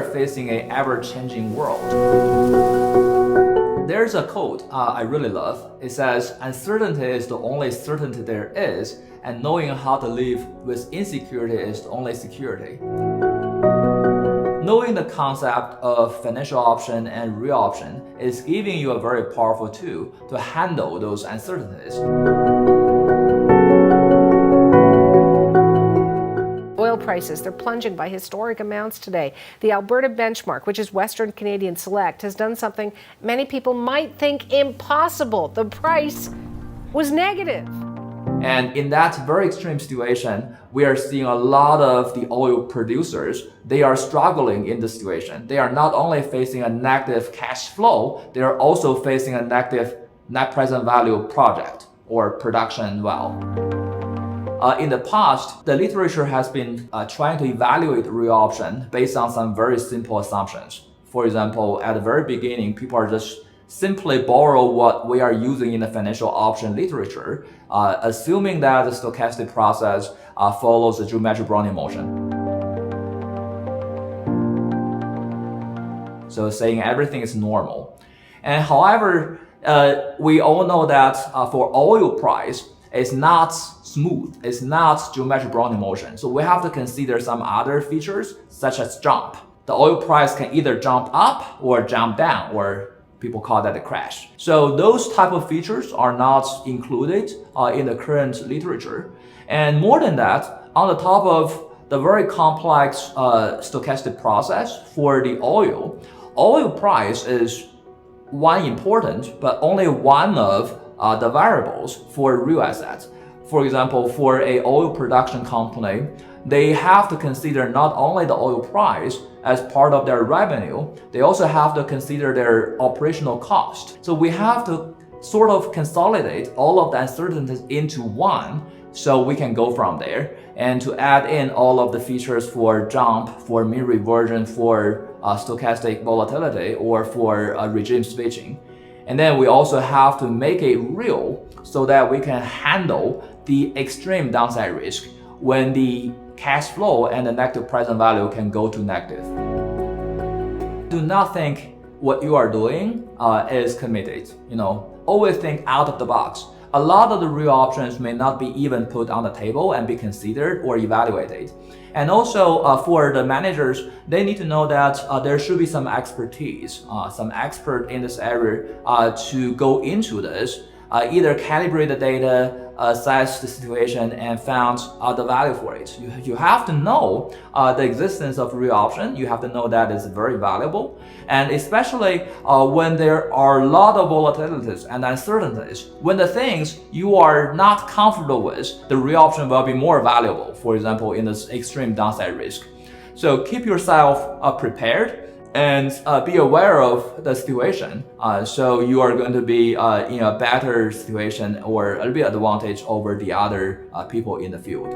are facing an ever-changing world. There's a quote I really love. It says, "Uncertainty is the only certainty there is, and knowing how to live with insecurity is the only security." Knowing the concept of financial option and real option is giving you a very powerful tool to handle those uncertainties. Oil prices, they're plunging by historic amounts today. The Alberta benchmark, which is Western Canadian Select, has done something many people might think impossible. The price was negative. And in that very extreme situation, we are seeing a lot of the oil producers, they are struggling in this situation. They are not only facing a negative cash flow, they are also facing a negative net present value project or production well. In the past, the literature has been trying to evaluate real option based on some very simple assumptions. For example, at the very beginning, people are just simply borrow what we are using in the financial option literature, assuming that the stochastic process follows the geometric Brownian motion. So saying everything is normal. And however, we all know that for oil price, it's not smooth, it's not geometric Brownian motion. So we have to consider some other features such as jump. The oil price can either jump up or jump down, or people call that a crash. So those type of features are not included in the current literature. And more than that, on the top of the very complex stochastic process for the oil price is one important, but only one of the variables for real assets. For example, for a oil production company, they have to consider not only the oil price as part of their revenue, they also have to consider their operational cost. So we have to sort of consolidate all of the uncertainties into one, so we can go from there and to add in all of the features for jump, for mean reversion, for stochastic volatility, or for regime switching. And then we also have to make it real so that we can handle the extreme downside risk when the cash flow and the negative present value can go to negative. Do not think what you are doing is committed. Always think out of the box. A lot of the real options may not be even put on the table and be considered or evaluated. And also for the managers, they need to know that there should be some expertise, some expert in this area to go into this, either calibrate the data, assess the situation, and found the value for it. You have to know the existence of real option. You have to know that it's very valuable. And especially when there are a lot of volatilities and uncertainties, when the things you are not comfortable with, the real option will be more valuable, for example, in this extreme downside risk. So keep yourself prepared and be aware of the situation. So you are going to be in a better situation or a little bit advantage over the other people in the field.